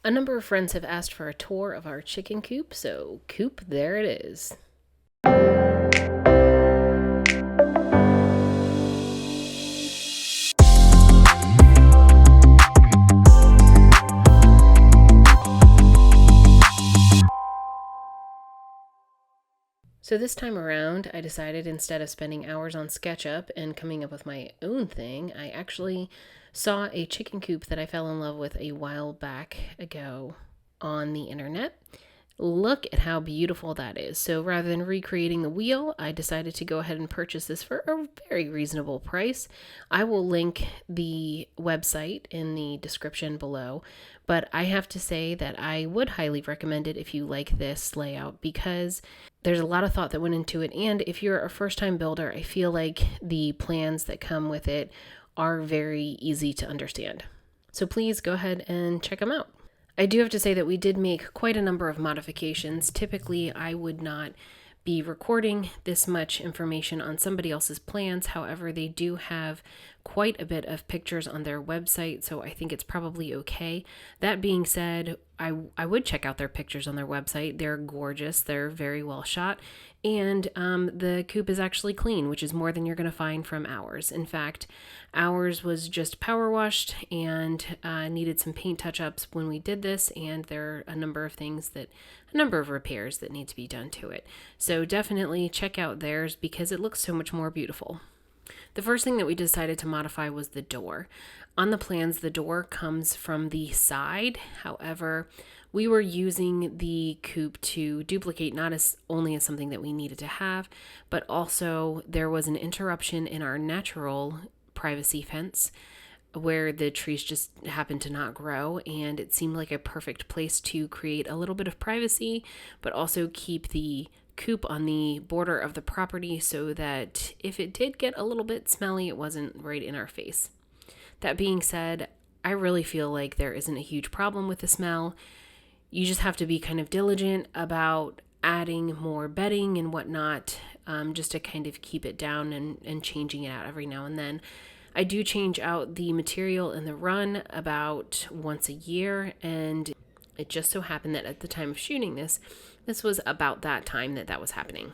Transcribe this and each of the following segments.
A number of friends have asked for a tour of our chicken coop, so Coop, there it is. So this time around, I decided instead of spending hours on SketchUp and coming up with my own thing, I actually saw a chicken coop that I fell in love with a while back ago on the internet. Look at how beautiful that is. So rather than recreating the wheel, I decided to go ahead and purchase this for a very reasonable price. I will link the website in the description below, but I have to say that I would highly recommend it if you like this layout because there's a lot of thought that went into it. And if you're a first time builder, I feel like the plans that come with it are very easy to understand. So please go ahead and check them out. I do have to say that we did make quite a number of modifications. Typically, I would not be recording this much information on somebody else's plans. However, they do have quite a bit of pictures on their website, so I think it's probably okay. That being said, I would check out their pictures on their website. They're gorgeous. They're very well shot. And the coop is actually clean, which is more than you're going to find from ours. In fact, ours was just power washed and needed some paint touch-ups when we did this. And there are a number of repairs that need to be done to it. So definitely check out theirs because it looks so much more beautiful. The first thing that we decided to modify was the door. On the plans, the door comes from the side. However, we were using the coop to duplicate not as only as something that we needed to have, but also there was an interruption in our natural privacy fence where the trees just happened to not grow, and it seemed like a perfect place to create a little bit of privacy, but also keep the coop on the border of the property so that if it did get a little bit smelly, it wasn't right in our face. That being said, I really feel like there isn't a huge problem with the smell. You just have to be kind of diligent about adding more bedding and whatnot, just to kind of keep it down and changing it out every now and then. I do change out the material in the run about once a year, and it just so happened that at the time of shooting this was about that time that was happening.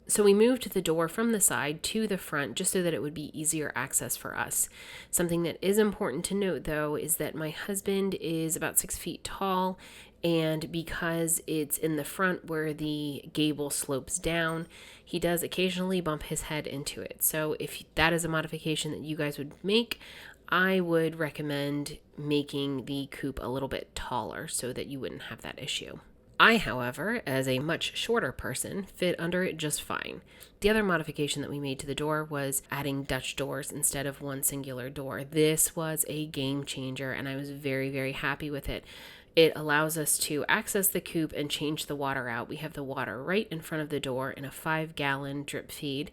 So we moved the door from the side to the front just so that it would be easier access for us. Something that is important to note, though, is that my husband is about 6 feet tall, and because it's in the front where the gable slopes down, he does occasionally bump his head into it. So if that is a modification that you guys would make, I would recommend making the coop a little bit taller so that you wouldn't have that issue. I, however, as a much shorter person, fit under it just fine. The other modification that we made to the door was adding Dutch doors instead of one singular door. This was a game changer, and I was very, very happy with it. It allows us to access the coop and change the water out. We have the water right in front of the door in a 5-gallon drip feed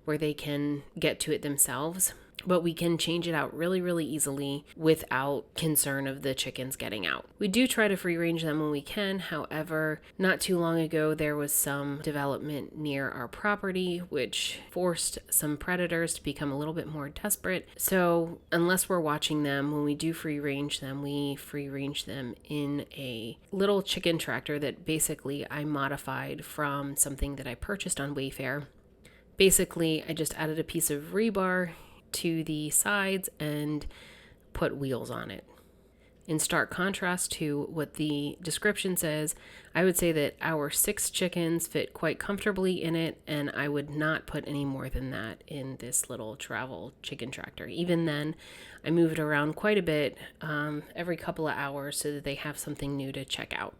where they can get to it themselves. But we can change it out really, really easily without concern of the chickens getting out. We do try to free range them when we can. However, not too long ago, there was some development near our property, which forced some predators to become a little bit more desperate. So unless we're watching them, when we do free range them, we free range them in a little chicken tractor that basically I modified from something that I purchased on Wayfair. Basically, I just added a piece of rebar to the sides and put wheels on it. In stark contrast to what the description says, I would say that our 6 chickens fit quite comfortably in it, and I would not put any more than that in this little travel chicken tractor. Even then, I move it around quite a bit every couple of hours so that they have something new to check out.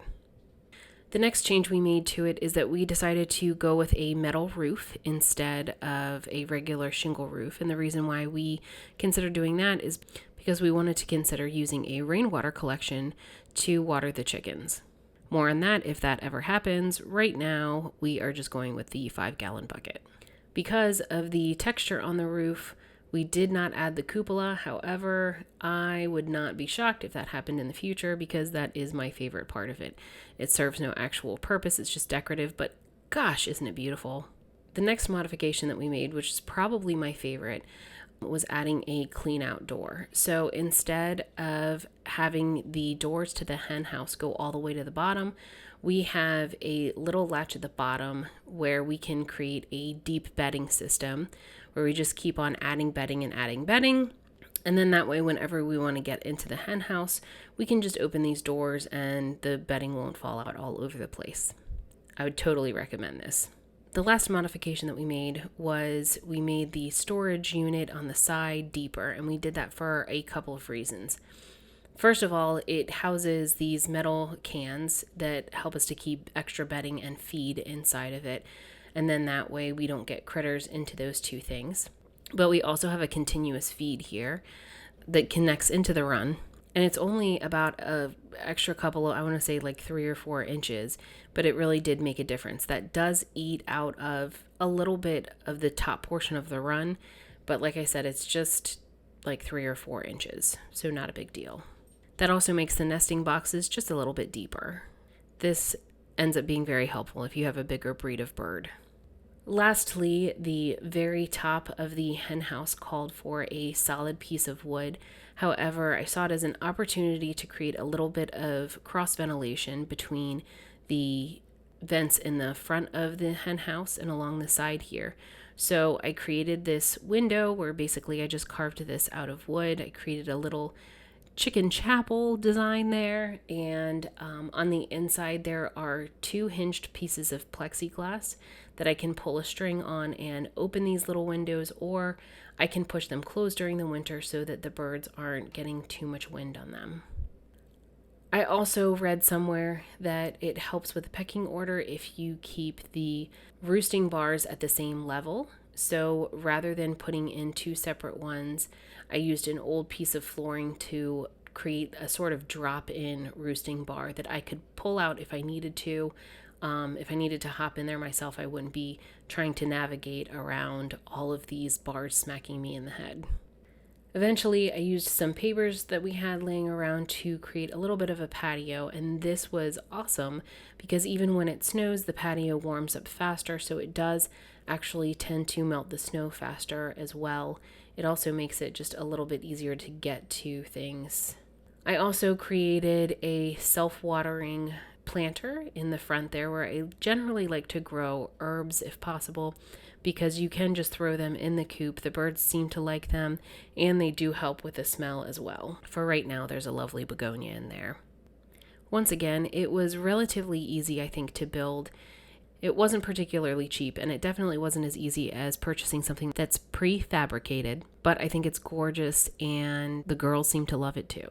The next change we made to it is that we decided to go with a metal roof instead of a regular shingle roof. And the reason why we considered doing that is because we wanted to consider using a rainwater collection to water the chickens. More on that if that ever happens. Right now, we are just going with the 5-gallon bucket. Because of the texture on the roof, we did not add the cupola. However, I would not be shocked if that happened in the future because that is my favorite part of it. It serves no actual purpose. It's just decorative, but gosh, isn't it beautiful? The next modification that we made, which is probably my favorite, was adding a clean out door. So instead of having the doors to the hen house go all the way to the bottom, we have a little latch at the bottom where we can create a deep bedding system where we just keep on adding bedding and adding bedding. And then that way, whenever we want to get into the hen house, we can just open these doors and the bedding won't fall out all over the place. I would totally recommend this. The last modification that we made was we made the storage unit on the side deeper, and we did that for a couple of reasons. First of all, it houses these metal cans that help us to keep extra bedding and feed inside of it, and then that way we don't get critters into those two things. But we also have a continuous feed here that connects into the run. And it's only about a extra couple of, I want to say like 3 or 4 inches, but it really did make a difference. That does eat out of a little bit of the top portion of the run. But like I said, it's just like 3 or 4 inches. So not a big deal. That also makes the nesting boxes just a little bit deeper. This ends up being very helpful if you have a bigger breed of bird. Lastly, the very top of the hen house called for a solid piece of wood. However, I saw it as an opportunity to create a little bit of cross ventilation between the vents in the front of the hen house and along the side here. So I created this window where basically I just carved this out of wood. I created a little chicken chapel design there, and on the inside there are 2 hinged pieces of plexiglass that I can pull a string on and open these little windows, or I can push them closed during the winter so that the birds aren't getting too much wind on them. I also read somewhere that it helps with pecking order if you keep the roosting bars at the same level. So rather than putting in 2 separate ones, I used an old piece of flooring to create a sort of drop-in roosting bar that I could pull out if I needed to. If I needed to hop in there myself, I wouldn't be trying to navigate around all of these bars smacking me in the head. Eventually, I used some papers that we had laying around to create a little bit of a patio, and this was awesome because even when it snows, the patio warms up faster, so it does actually tend to melt the snow faster as well. It also makes it just a little bit easier to get to things. I also created a self-watering planter in the front there where I generally like to grow herbs if possible, because you can just throw them in the coop. The birds seem to like them, and they do help with the smell as well. For right now, there's a lovely begonia in there. Once again, it was relatively easy, I think, to build. It wasn't particularly cheap, and it definitely wasn't as easy as purchasing something that's prefabricated, but I think it's gorgeous, and the girls seem to love it too.